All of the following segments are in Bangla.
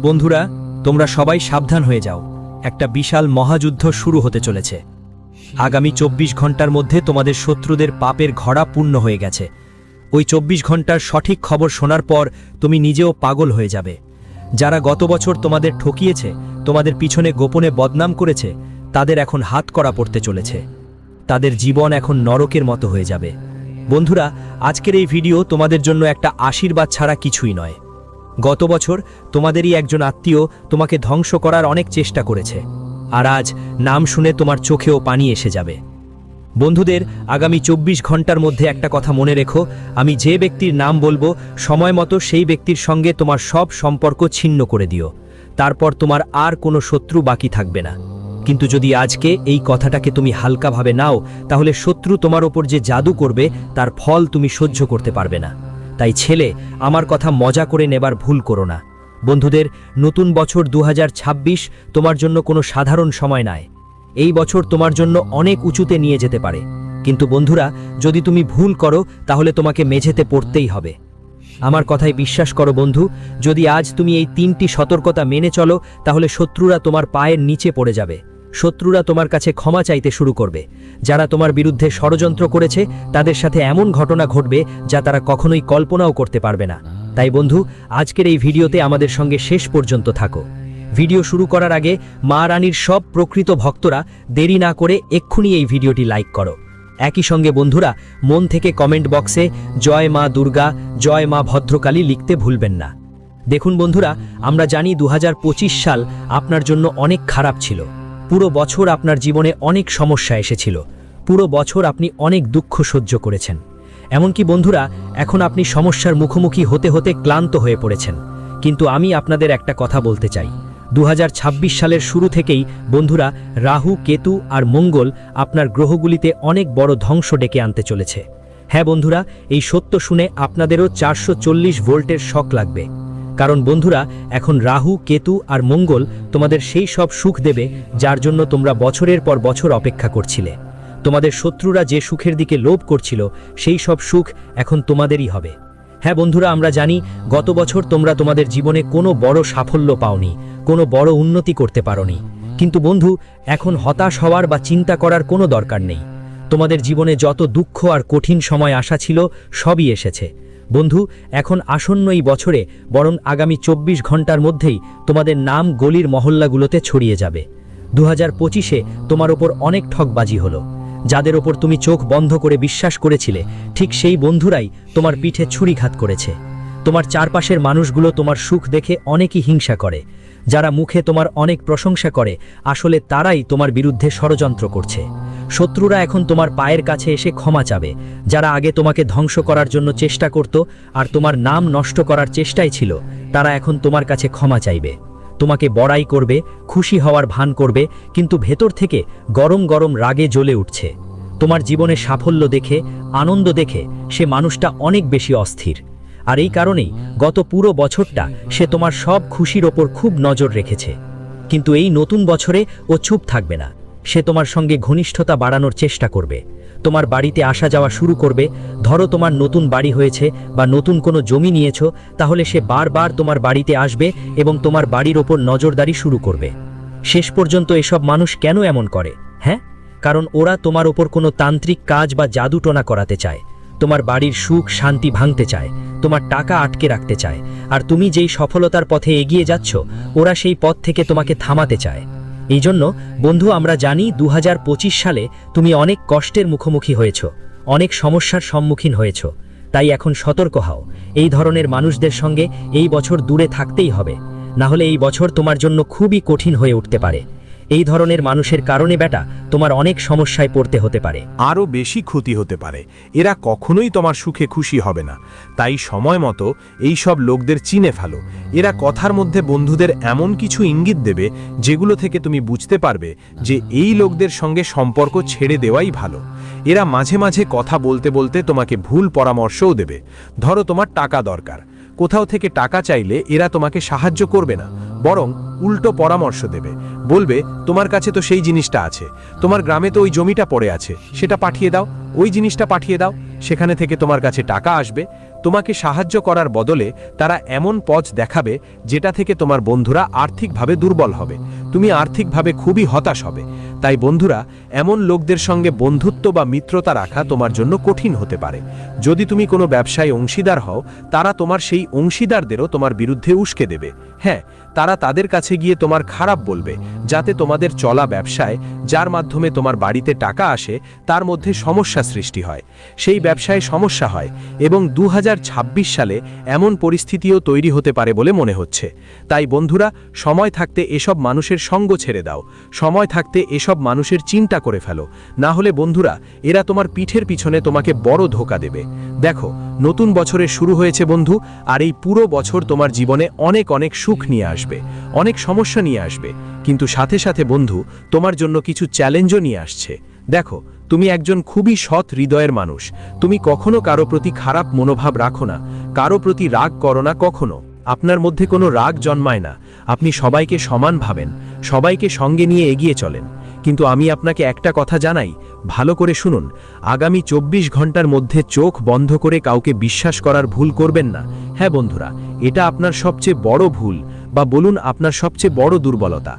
বন্ধুরা, তোমরা সবাই সাবধান হয়ে যাও। একটা বিশাল মহাযুদ্ধ শুরু হতে চলেছে। আগামী 24 ঘন্টার মধ্যে তোমাদের শত্রুদের পাপের ঘড়া পূর্ণ হয়ে গেছে। ওই 24 ঘন্টার সঠিক খবর শোনার পর তুমি নিজেও পাগল হয়ে যাবে। যারা গত বছর তোমাদের ঠকিয়েছে, তোমাদের পিছনে গোপনে বদনাম করেছে, তাদের এখন হাতকড়া পড়তে চলেছে। তাদের জীবন এখন নরকের মতো হয়ে যাবে। বন্ধুরা, আজকের এই ভিডিও তোমাদের জন্য একটা আশীর্বাদ ছাড়া কিছুই নয়। গত বছর তোমাদেরই একজন আত্মীয় তোমাকে ধ্বংস করার অনেক চেষ্টা করেছে, আর আজ নাম শুনে তোমার চোখেও পানি এসে যাবে। বন্ধুদের, আগামী 24 ঘন্টার মধ্যে একটা কথা মনে রেখো, আমি যে ব্যক্তির নাম বলবো সময় মতো সেই ব্যক্তির সঙ্গে তোমার সব সম্পর্ক ছিন্ন করে দিও। তারপর তোমার আর কোনো শত্রু বাকি থাকবে না। কিন্তু যদি আজকে এই কথাটাকে তুমি হালকাভাবে নাও, তাহলে শত্রু তোমার ওপর যে জাদু করবে তার ফল তুমি সহ্য করতে পারবে না। তাই ছেলে, আমার কথা মজা করে নেবার ভুল করো না। বন্ধুদের, নতুন বছর 2026 তোমার জন্য কোনো সাধারণ সময় নয়। এই বছর তোমার জন্য অনেক উঁচুতে নিয়ে যেতে পারে। কিন্তু বন্ধুরা, যদি তুমি ভুল করো তাহলে তোমাকে মেঝেতে পড়তেই হবে। আমার কথায় বিশ্বাস করো বন্ধু, যদি আজ তুমি এই 3টি সতর্কতা মেনে চলো, তাহলে শত্রুরা তোমার পায়ের নিচে পড়ে যাবে। শত্রুরা তোমার কাছে ক্ষমা চাইতে শুরু করবে। যারা তোমার বিরুদ্ধে ষড়যন্ত্র করেছে তাদের সাথে এমন ঘটনা ঘটবে যা তারা কখনোই কল্পনাও করতে পারবে না। তাই বন্ধু, আজকের এই ভিডিওতে আমাদের সঙ্গে শেষ পর্যন্ত থাকো। ভিডিও শুরু করার আগে মা রানীর সব প্রকৃত ভক্তরা দেরি না করে এক্ষুনি এই ভিডিওটি লাইক করো। একই সঙ্গে বন্ধুরা, মন থেকে কমেন্ট বক্সে জয় মা দুর্গা, জয় মা ভদ্রকালী লিখতে ভুলবেন না। দেখুন বন্ধুরা, আমরা জানি 2025 সাল আপনার জন্য অনেক খারাপ ছিল। পুরো বছর আপনার জীবনে অনেক সমস্যা এসেছিল। পুরো বছর আপনি অনেক দুঃখ সহ্য করেছেন। এমনকি বন্ধুরা, এখন আপনি সমস্যার মুখোমুখি হতে হতে ক্লান্ত হয়ে পড়েছেন। কিন্তু আমি আপনাদের একটা কথা বলতে চাই। 2026 সালের শুরু থেকেই বন্ধুরা, রাহু, কেতু আর মঙ্গল আপনার গ্রহগুলিতে অনেক বড় ধ্বংস ডেকে আনতে চলেছে। হ্যাঁ বন্ধুরা, এই সত্য শুনে আপনাদেরও 440 ভোল্টের শক লাগবে। কারণ বন্ধুরা, এখন রাহু, কেতু আর মঙ্গল তোমাদের সেই সব সুখ দেবে যার জন্য তোমরা বছরের পর বছর অপেক্ষা করছিলে। তোমাদের শত্রুরা যে সুখের দিকে লোভ করছিল, সেই সব সুখ এখন তোমাদেরই হবে। হ্যাঁ বন্ধুরা, আমরা জানি গত বছর তোমরা তোমাদের জীবনে কোনো বড় সাফল্য পাওনি, কোনো বড় উন্নতি করতে পারোনি। কিন্তু বন্ধু, এখন হতাশ হওয়ার বা চিন্তা করার কোনো দরকার নেই। তোমাদের জীবনে যত দুঃখ আর কঠিন সময় আসা ছিল সবই এসেছে। বন্ধু, এখন আসন্ন এই বছরে বরং আগামী 24 ঘন্টার মধ্যেই তোমাদের নাম গলির মহল্লাগুলোতে ছড়িয়ে যাবে। 2025-এ তোমার ওপর অনেক ঠকবাজি হলো। যাদের ওপর তুমি চোখ বন্ধ করে বিশ্বাস করেছিলে, ঠিক সেই বন্ধুরাই তোমার পিঠে ছুরিঘাত করেছে। তোমার চারপাশের মানুষগুলো তোমার সুখ দেখে অনেকই হিংসা করে। যারা মুখে তোমার অনেক প্রশংসা করে, আসলে তারাই তোমার বিরুদ্ধে ষড়যন্ত্র করছে। শত্রুরা এখন তোমার পায়ের কাছে এসে ক্ষমা চাবে। যারা আগে তোমাকে ধ্বংস করার জন্য চেষ্টা করত আর তোমার নাম নষ্ট করার চেষ্টায় ছিল, তারা এখন তোমার কাছে ক্ষমা চাইবে। তোমাকে বড়াই করবে, খুশি হওয়ার ভান করবে, কিন্তু ভেতর থেকে গরম গরম রাগে জ্বলে উঠছে। তোমার জীবনে সাফল্য দেখে, আনন্দ দেখে সে মানুষটা অনেক বেশি অস্থির। আর এই কারণেই গত পুরো বছরটা সে তোমার সব খুশির ওপর খুব নজর রেখেছে। কিন্তু এই নতুন বছরে ও চুপ থাকবে না। সে তোমার সঙ্গে ঘনিষ্ঠতা বাড়ানোর চেষ্টা করবে। তোমার বাড়িতে আসা যাওয়া শুরু করবে। ধরো তোমার নতুন বাড়ি হয়েছে বা নতুন কোনো জমি নিয়েছো, তাহলে সে বারবার তোমার বাড়িতে আসবে এবং তোমার বাড়ির ওপর নজরদারি শুরু করবে। শেষ পর্যন্ত এসব মানুষ কেন এমন করে? হ্যাঁ, কারণ ওরা তোমার ওপর কোনো তান্ত্রিক কাজ বা জাদুটোনা করাতে চায়। তোমার বাড়ির সুখ শান্তি ভাঙতে চায়, তোমার টাকা আটকে রাখতে চায়। আর তুমি যেই সফলতার পথে এগিয়ে যাচ্ছ, ওরা সেই পথ থেকে তোমাকে থামাতে চায়। এই জন্য বন্ধু, আমরা জানি 2025 সালে তুমি অনেক কষ্টের মুখোমুখি হয়েছ, অনেক সমস্যার সম্মুখীন হয়েছ। তাই এখন সতর্ক হও। এই ধরনের মানুষদের সঙ্গে এই বছর দূরে থাকতেই হবে, না হলে এই বছর তোমার জন্য খুবই কঠিন হয়ে উঠতে পারে। এই ধরনের মানুষের কারণে বেটা তোমার অনেক সমস্যায় পড়তে হতে পারে, আরও বেশি ক্ষতি হতে পারে। এরা কখনোই তোমার সুখে খুশি হবে না। তাই সময় মতো এই সব লোকদের চিনে ফেলো। এরা কথার মধ্যে বন্ধুদের এমন কিছু ইঙ্গিত দেবে যেগুলো থেকে তুমি বুঝতে পারবে যে এই লোকদের সঙ্গে সম্পর্ক ছেড়ে দেওয়াই ভালো। এরা মাঝে মাঝে কথা বলতে বলতে তোমাকে ভুল পরামর্শও দেবে। ধরো তোমার টাকা দরকার, কোথাও থেকে টাকা চাইলে এরা তোমাকে সাহায্য করবে না, বরং উল্টো পরামর্শ দেবে। বলবে, তোমার কাছে তো সেই জিনিসটা আছে, তোমার গ্রামে তো ওই জমিটা পড়ে আছে, সেটা পাঠিয়ে দাও, ওই জিনিসটা পাঠিয়ে দাও, সেখানে থেকে তোমার কাছে টাকা আসবে। তোমাকে সাহায্য করার বদলে তারা এমন পথ দেখাবে যেটা থেকে তোমার বন্ধুরা আর্থিকভাবে দুর্বল হবে, তুমি আর্থিকভাবে খুবই হতাশ হবে। তাই বন্ধুরা, এমন লোকদের সঙ্গে বন্ধুত্ব বা মিত্রতা রাখা তোমার জন্য কঠিন হতে পারে। যদি তুমি কোনো ব্যবসায় অংশীদার হও, তারা তোমার সেই অংশীদারদেরও তোমার বিরুদ্ধে উস্কে দেবে। হ্যাঁ, তারা তাদের কাছে গিয়ে তোমার খারাপ বলবে, যাতে তোমাদের চলা ব্যবসায়, যার মাধ্যমে তোমার বাড়িতে টাকা আসে, তার মধ্যে সমস্যা সৃষ্টি হয়, সেই ব্যবসায় সমস্যা হয়। এবং 2026 সালে এমন পরিস্থিতিও তৈরি হতে পারে বলে মনে হচ্ছে। তাই বন্ধুরা, সময় থাকতে এসব মানুষের সঙ্গ ছেড়ে দাও, সময় থাকতে এসব মানুষের চিন্তা করে ফেলো। না হলে বন্ধুরা, এরা তোমার পিঠের পিছনে তোমাকে বড় ধোঁকা দেবে। দেখো, নতুন বছরের শুরু হয়েছে বন্ধু, আর এই পুরো বছর তোমার জীবনে অনেক অনেক সুখ নিয়ে আসবে, অনেক সমস্যা নিয়ে আসবে, কিন্তু সাথে সাথে বন্ধু, তোমার জন্য কিছু চ্যালেঞ্জও নিয়ে আসছে। দেখো, তুমি একজন খুবই সৎ হৃদয়ের মানুষ, তুমি কখনো কারো প্রতি খারাপ মনোভাব রাখো না, কারো প্রতি রাগ করো না কখনো, আপনার মধ্যে কোনো রাগ জন্মায় না, আপনি সবাইকে সমান ভাবেন, সবাইকে সঙ্গে নিয়ে এগিয়ে চলেন। কিন্তু আমি আপনাকে একটা কথা জানাই, ভালো করে শুনুন, আগামী 24 ঘন্টার মধ্যে চোখ বন্ধ করে কাউকে বিশ্বাস করার ভুল করবেন না। হ্যাঁ বন্ধুরা, এটা আপনার সবচেয়ে বড় ভুল, বা বলুন আপনার সবচেয়ে বড় দুর্বলতা।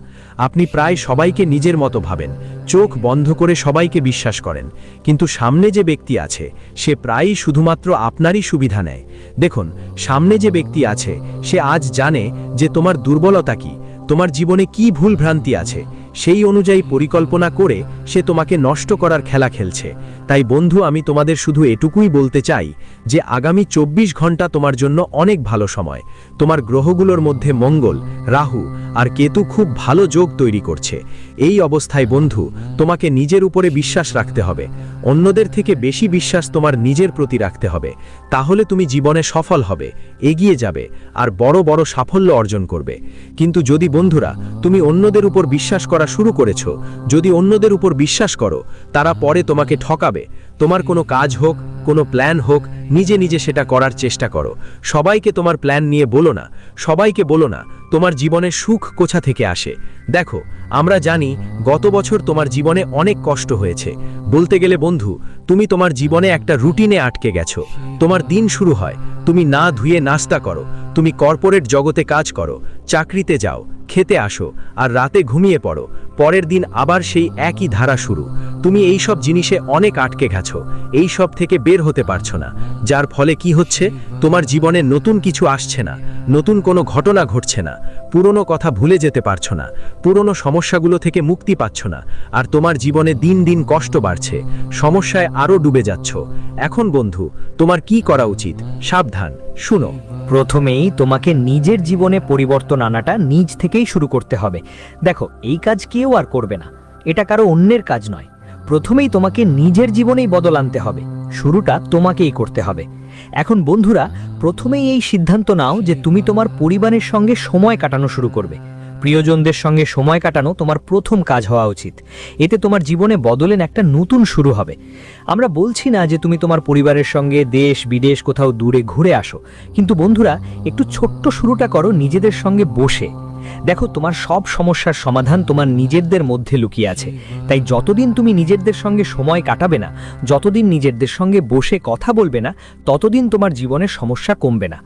আপনি প্রায় সবাইকে নিজের মতো ভাবেন, চোখ বন্ধ করে সবাইকে বিশ্বাস করেন, কিন্তু সামনে যে ব্যক্তি আছে সে প্রায়ই শুধুমাত্র আপনারই সুবিধা নেয়। দেখুন, সামনে যে ব্যক্তি আছে সে আজ জানে যে তোমার দুর্বলতা কি, তোমার জীবনে কি ভুল ভ্রান্তি আছে, সেই অনুযায়ী পরিকল্পনা করে সে তোমাকে নষ্ট করার খেলা খেলছে। তাই বন্ধু, আমি তোমাদের শুধু এটুকুই বলতে চাই যে আগামী 24 ঘন্টা তোমার জন্য অনেক ভালো সময়। তোমার গ্রহগুলোর মধ্যে মঙ্গল, রাহু আর কেতু খুব ভালো যোগ তৈরি করছে। এই অবস্থায় বন্ধু, তোমাকে নিজের উপরে বিশ্বাস রাখতে হবে, অন্যদের থেকে বেশি বিশ্বাস তোমার নিজের প্রতি রাখতে হবে। তাহলে তুমি জীবনে সফল হবে, এগিয়ে যাবে আর বড় বড় সাফল্য অর্জন করবে। কিন্তু যদি বন্ধুরা তুমি অন্যদের উপর বিশ্বাস করা শুরু করেছো, যদি অন্যদের উপর বিশ্বাস করো, তারা পরে তোমাকে ঠকাবে। তোমার কোনো কাজ হোক, কোনো প্ল্যান হোক, নিজে নিজে সেটা করার চেষ্টা করো। সবাইকে তোমার প্ল্যান নিয়ে বলো না, সবাইকে বলো না তোমার জীবনে সুখ কোথা থেকে আসে। দেখো, আমরা জানি গত বছর তোমার জীবনে অনেক কষ্ট হয়েছে। বলতে গেলে বন্ধু, তুমি তোমার জীবনে একটা রুটিনে আটকে গেছো। তোমার দিন শুরু হয়, তুমি না ধুয়ে নাস্তা করো, তুমি কর্পোরেট জগতে কাজ করো, চাকরিতে যাও, খেতে আসো আর রাতে ঘুমিয়ে পড়ো, পরের দিন আবার সেই একই ধারা শুরু। তুমি এই সব জিনিসে অনেক আটকে গেছো, এই সব থেকে বের হতে পারছো না, যার ফলে কি হচ্ছে, তোমার জীবনে নতুন কিছু আসছে না, নতুন কোনো ঘটনা ঘটছে না, পুরনো কথা ভুলে যেতে পারছো না, পুরনো সমস্যাগুলো থেকে মুক্তি পাচ্ছ না, আর তোমার জীবনে দিন দিন কষ্ট বাড়ছে, সমস্যায় আরও ডুবে যাচ্ছ। এখন বন্ধু, তোমার কি করা উচিত? সাবধান, শুনো। প্রথমেই তোমাকে নিজের জীবনে পরিবর্তন আনাটা নিজ থেকেই শুরু করতে হবে। দেখো, এই কাজ কেউ আর করবে না, এটা কারো অন্যের কাজ নয়। প্রথমেই তোমাকে নিজের জীবনেই বদল আনতে হবে, শুরুটা তোমাকেই করতে হবে। এখন বন্ধুরা, প্রথমেই এই সিদ্ধান্ত নাও যে তুমি তোমার পরিবারের সঙ্গে সময় কাটানো শুরু করবে। প্রিয়জনদের সঙ্গে সময় কাটানো তোমার প্রথম কাজ হওয়া উচিত। এতে তোমার জীবনে বদলের একটা নতুন শুরু হবে। আমরা বলছি না যে তুমি তোমার পরিবারের সঙ্গে দেশ বিদেশ কোথাও দূরে ঘুরে আসো, কিন্তু বন্ধুরা, একটু ছোট্ট শুরুটা করো নিজেদের সঙ্গে বসে। দেখো, তোমার সব সমস্যার সমাধান তোমার নিজেদের মধ্যে লুকিয়ে আছে। তাই যতদিন তুমি নিজেদের সঙ্গে সময় কাটাবে না, যতদিন নিজেদের সঙ্গে বসে কথা বলবে না, ততদিন তোমার জীবনের সমস্যা কমবে না।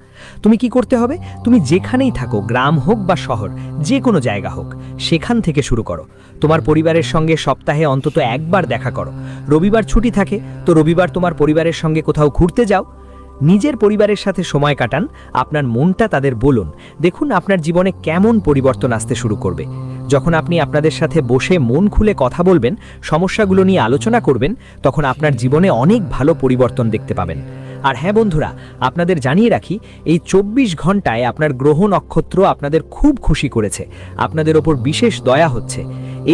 তুমি কি করতে হবে? তুমি যেখানেই থাকো, গ্রাম হোক বা শহর, যে কোনো জায়গা হোক, সেখান থেকে শুরু করো। তোমার পরিবারের সঙ্গে সপ্তাহে অন্তত একবার দেখা করো। রবিবার ছুটি থাকে, তো রবিবার তোমার পরিবারের সঙ্গে কোথাও ঘুরতে যাও। নিজের পরিবারের সাথে সময় কাটান, আপনার মনটা তাদের বলুন। দেখুন আপনার জীবনে কেমন পরিবর্তন আসতে শুরু করবে। যখন আপনি আপনাদের সাথে বসে মন খুলে কথা বলবেন, সমস্যাগুলো নিয়ে আলোচনা করবেন, তখন আপনার জীবনে অনেক ভালো পরিবর্তন দেখতে পাবেন। আর হ্যাঁ বন্ধুরা, আপনাদের জানিয়ে রাখি, এই 24 ঘন্টায় আপনার গ্রহ নক্ষত্র আপনাদের খুব খুশি করেছে, আপনাদের ওপর বিশেষ দয়া হচ্ছে।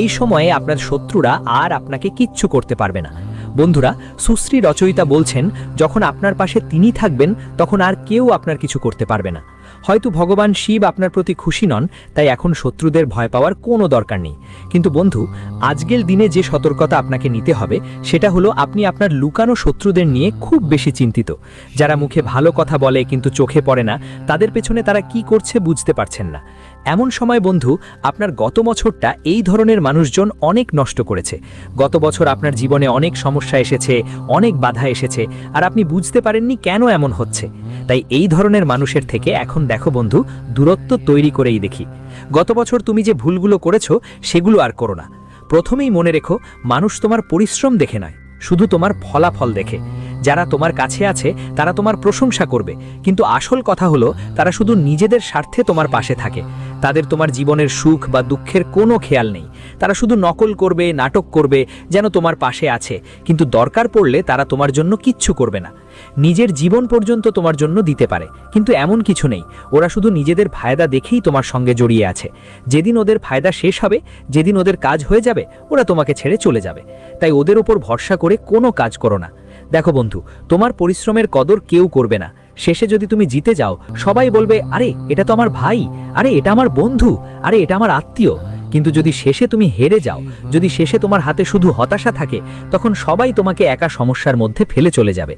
এই সময়ে আপনার শত্রুরা আর আপনাকে কিচ্ছু করতে পারবে না। বন্ধুরা, সুশ্রী রচয়িতা বলছেন, যখন আপনার পাশে তিনি থাকবেন, তখন আর কেউ আপনার কিছু করতে পারবে না। হয়তো ভগবান শিব আপনার প্রতি খুশি নন, তাই এখন শত্রুদের ভয় পাওয়ার কোনো দরকার নেই। কিন্তু বন্ধু, আজকের দিনে যে সতর্কতা আপনাকে নিতে হবে, সেটা হলো আপনি আপনার লুকানো শত্রুদের নিয়ে খুব বেশি চিন্তিত। যারা মুখে ভালো কথা বলে কিন্তু চোখে পড়ে না, তাদের পেছনে তারা কি করছে বুঝতে পারছেন না। এমন সময় বন্ধু, আপনার গত বছরটা এই ধরনের মানুষজন অনেক নষ্ট করেছে। গত বছর আপনার জীবনে অনেক সমস্যা এসেছে, অনেক বাধা এসেছে, আর আপনি বুঝতে পারেননি কেন এমন হচ্ছে। তাই এই ধরনের মানুষের থেকে এখন দেখো বন্ধু, দূরত্ব তৈরি করেই দেখি। গত বছর তুমি যে ভুলগুলো করেছো সেগুলো আর করো না। প্রথমেই মনে রেখো, মানুষ তোমার পরিশ্রম দেখে নয়, শুধু তোমার ফলাফল দেখে। যারা তোমার কাছে আছে তারা তোমার প্রশংসা করবে, কিন্তু আসল কথা হলো তারা শুধু নিজেদের স্বার্থে তোমার পাশে থাকে। তাদের তোমার জীবনের সুখ বা দুঃখের কোনো খেয়াল নেই। তারা শুধু নকল করবে, নাটক করবে যেন তোমার পাশে আছে, কিন্তু দরকার পড়লে তারা তোমার জন্য কিচ্ছু করবে না। নিজের জীবন পর্যন্ত তোমার জন্য দিতে পারে, কিন্তু এমন কিছু নেই। ওরা শুধু নিজেদের ফায়দা দেখেই তোমার সঙ্গে জড়িয়ে আছে। যেদিন ওদের ফায়দা শেষ হবে, যেদিন ওদের কাজ হয়ে যাবে, ওরা তোমাকে ছেড়ে চলে যাবে। তাই ওদের ওপর ভরসা করে কোনো কাজ করো না। দেখো বন্ধু, তোমার পরিশ্রমের কদর কেউ করবে না। শেষে যদি তুমি জিতে যাও, সবাই বলবে, আরে এটা তো আমার ভাই, আরে এটা আমার বন্ধু, আরে এটা আমার আত্মীয়। কিন্তু যদি শেষে তুমি হেরে যাও, যদি শেষে তোমার হাতে শুধু হতাশা থাকে, তখন সবাই তোমাকে একা সমস্যার মধ্যে ফেলে চলে যাবে।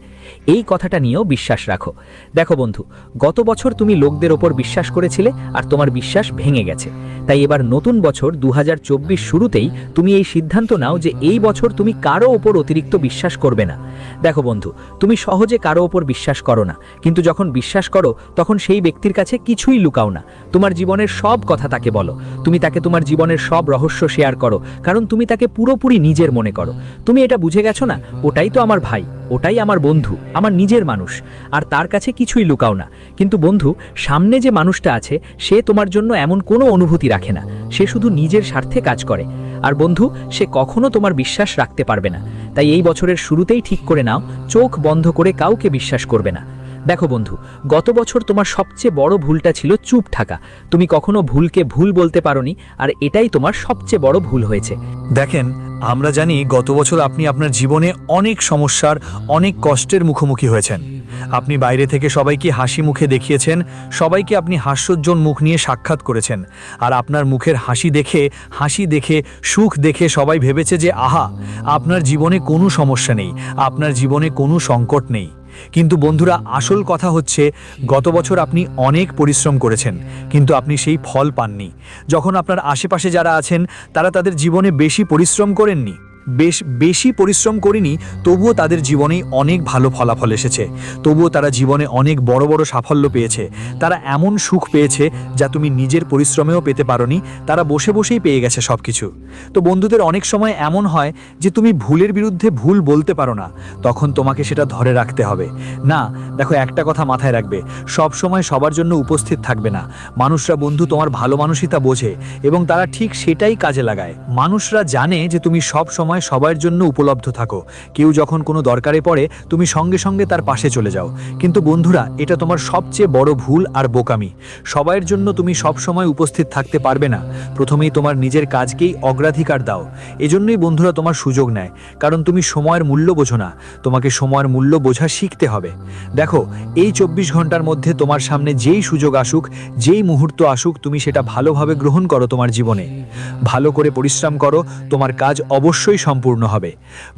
এই কথাটা নিয়েও বিশ্বাস রাখো। দেখো বন্ধু, গত বছর তুমি লোকদের ওপর বিশ্বাস করেছিলে আর তোমার বিশ্বাস ভেঙে গেছে। তাই এবার নতুন বছর 2024 শুরুতেই তুমি এই সিদ্ধান্ত নাও যে এই বছর তুমি কারো ওপর অতিরিক্ত বিশ্বাস করবে না। দেখো বন্ধু, তুমি সহজে কারো ওপর বিশ্বাস করো না, কিন্তু যখন বিশ্বাস করো তখন সেই ব্যক্তির কাছে কিছুই লুকাও না। তোমার জীবনের সব কথা তাকে বলো। তুমি তাকে তোমার জীবনের সব রহস্য শেয়ার করো, কারণ তুমি তাকে পুরোপুরি নিজের মনে করো। তুমি এটা বুঝে গেছো না, ওটাই তো আমার ভাই, ওটাই আমার বন্ধু, আমার নিজের মানুষ, আর তার কাছে কিছুই লুকাও না। কিন্তু বন্ধু, সামনে যে মানুষটা আছে সে তোমার জন্য এমন কোনো অনুভূতি রাখে না। সে শুধু নিজের স্বার্থে কাজ করে। আর বন্ধু, সে কখনো তোমার বিশ্বাস রাখতে পারবে না। তাই এই বছরের শুরুতেই ঠিক করে নাও, চোখ বন্ধ করে কাউকে বিশ্বাস করবে না। দেখো বন্ধু, গত বছর তোমার সবচেয়ে বড় ভুলটা ছিল চুপ থাকা। তুমি কখনো ভুলকে ভুল বলতে পারোনি, আর এটাই তোমার সবচেয়ে বড় ভুল হয়েছে। দেখেন, আমরা জানি গত বছর আপনি আপনার জীবনে অনেক সমস্যার, অনেক কষ্টের মুখোমুখি হয়েছেন। আপনি বাইরে থেকে সবাইকে হাসি মুখে দেখিয়েছেন, সবাইকে আপনি হাস্যোজ্জ্বল মুখ নিয়ে সাক্ষাৎ করেছেন। আর আপনার মুখের হাসি দেখে সুখ দেখে সবাই ভেবেছে যে আহা, আপনার জীবনে কোনো সমস্যা নেই, আপনার জীবনে কোনো সংকট নেই। কিন্তু বন্ধুরা, আসল কথা হচ্ছে গত বছর আপনি অনেক পরিশ্রম করেছেন, কিন্তু আপনি সেই ফল পাননি। যখন আপনার আশেপাশে যারা আছেন তারা তাদের জীবনে বেশি পরিশ্রম করেননি, বেশি পরিশ্রম করেনি, তবুও তাদের জীবনেই অনেক ভালো ফলাফল এসেছে। তবুও তারা জীবনে অনেক বড় বড় সাফল্য পেয়েছে। তারা এমন সুখ পেয়েছে যা তুমি নিজের পরিশ্রমেও পেতে পারোনি। তারা বসে বসেই পেয়ে গেছে সব কিছু। তো বন্ধুদের, অনেক সময় এমন হয় যে তুমি ভুলের বিরুদ্ধে ভুল বলতে পারো না, তখন তোমাকে সেটা ধরে রাখতে হবে। না, দেখো, একটা কথা মাথায় রাখবে, সব সময় সবার জন্য উপস্থিত থাকবে না। মানুষরা বন্ধু তোমার ভালো মানসিকতা বোঝে এবং তারা ঠিক সেটাই কাজে লাগায়। মানুষরা জানে যে তুমি সব সময় সবার জন্য উপলব্ধ থাকো। কেউ যখন কোনো দরকারে পড়ে তুমি সঙ্গে সঙ্গে তার পাশে চলে যাও। কিন্তু বন্ধুরা, এটা তোমার সবচেয়ে বড় ভুল আর বোকামি। সবার জন্য তুমি সব সময় উপস্থিত থাকতে পারবে না। প্রথমেই তোমার নিজের কাজকেই অগ্রাধিকার দাও। এজন্যই বন্ধুরা তোমার সুযোগ নেয়, কারণ তুমি সময়ের মূল্য বোঝো না। তোমাকে সময়ের মূল্য বোঝা শিখতে হবে। দেখো, এই 24 ঘন্টার মধ্যে তোমার সামনে যেই সুযোগ আসুক, যেই মুহূর্ত আসুক, তুমি সেটা ভালোভাবে গ্রহণ করো। তোমার জীবনে ভালো করে পরিশ্রম করো, তোমার কাজ অবশ্যই সম্পূর্ণ হবে।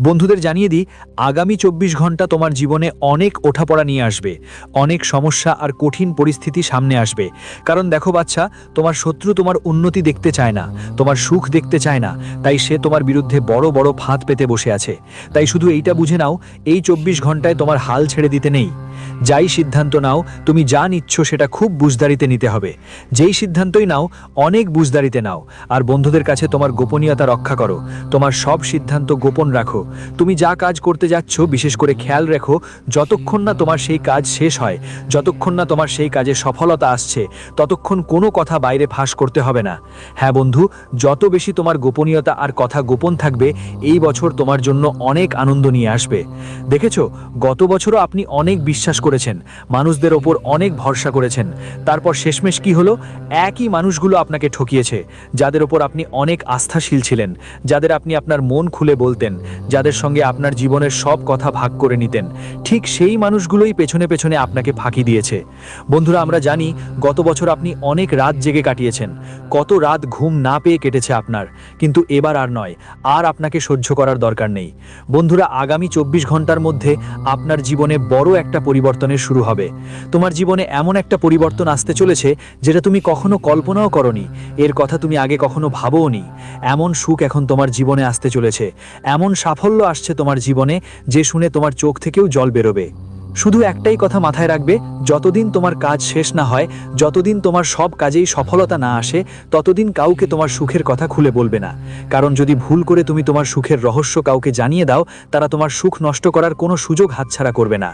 বন্ধুদের জানিয়ে দিই, আগামী 24 ঘন্টা তোমার জীবনে অনেক ওঠাপড়া নিয়ে আসবে, অনেক সমস্যা আর কঠিন পরিস্থিতি সামনে আসবে। কারণ দেখো বাচ্চা, তোমার শত্রু তোমার উন্নতি দেখতে চায় না, তোমার সুখ দেখতে চায় না। তাই সে তোমার বিরুদ্ধে বড় বড় ফাঁদ পেতে বসে আছে। তাই শুধু এইটা বুঝে নাও, এই 24 ঘন্টায় তোমার হাল ছেড়ে দিতে নেই। যাই সিদ্ধান্ত নাও, তুমি যা নিচ্ছ সেটা খুব বুঝদারিতে নিতে হবে। যেই সিদ্ধান্তই নাও, অনেক বুঝদারিতে নাও। আর বন্ধুদের কাছে তোমার গোপনীয়তা রক্ষা করো। তোমার সব সিদ্ধান্ত গোপন রাখো। তুমি যা কাজ করতে যাচ্ছ, বিশেষ করে খেয়াল রেখো, যতক্ষণ না তোমার সেই কাজ শেষ হয়, যতক্ষণ না তোমার সেই কাজে সফলতা আসছে, ততক্ষণ কোনো কথা বাইরে ফাঁস করতে হবে না। হ্যাঁ বন্ধু, যত বেশি তোমার গোপনীয়তা আর কথা গোপন থাকবে, এই বছর তোমার জন্য অনেক আনন্দ নিয়ে আসবে। দেখেছো, গত বছরও আপনি অনেক বিশ্বাস করেছেন, মানুষদের ওপর অনেক ভরসা করেছেন। তারপর শেষমেশ কি হলো? একই মানুষগুলো আপনাকে ঠকিয়েছে, যাদের ওপর আপনি অনেক আস্থাশীল ছিলেন, যাদের আপনি আপনার মন মন খুলে বলতেন, যাদের সঙ্গে আপনার জীবনের সব কথা ভাগ করে নিতেন, ঠিক সেই মানুষগুলোই পেছনে পেছনে আপনাকে ফাঁকি দিয়েছে। বন্ধুরা, আমরা জানি গত বছর আপনি অনেক রাত জেগে কাটিয়েছেন, কত রাত ঘুম না পেয়ে কেটেছে আপনার, কিন্তু এবার আর নয়, আর আপনাকে সহ্য করার দরকার নেই। বন্ধুরা, আগামী 24 ঘন্টার মধ্যে আপনার জীবনে বড় একটা পরিবর্তনের শুরু হবে। তোমার জীবনে এমন একটা পরিবর্তন আসতে চলেছে যেটা তুমি কখনো কল্পনাও করনি, এর কথা তুমি আগে কখনো ভাবোওনি। এমন সুখ এখন তোমার জীবনে আসতে চলেছে, এমন সাফল্য আসছে তোমার জীবনে যে শুনে তোমার চোখ থেকেও জল বেরোবে। শুধু একটাই কথা মাথায় রাখবে, যতদিন তোমার কাজ শেষ না হয়, যতদিন তোমার সব কাজেই সফলতা না আসে, ততদিন কাউকে তোমার সুখের কথা খুলে বলবে না। কারণ যদি ভুল করে তুমি তোমার সুখের রহস্য কাউকে জানিয়ে দাও, তারা তোমার সুখ নষ্ট করার কোনো সুযোগ হাতছাড়া করবে না।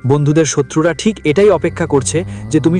বন্ধুদের শত্রুরা ঠিক এটাই অপেক্ষা করছে যে তুমি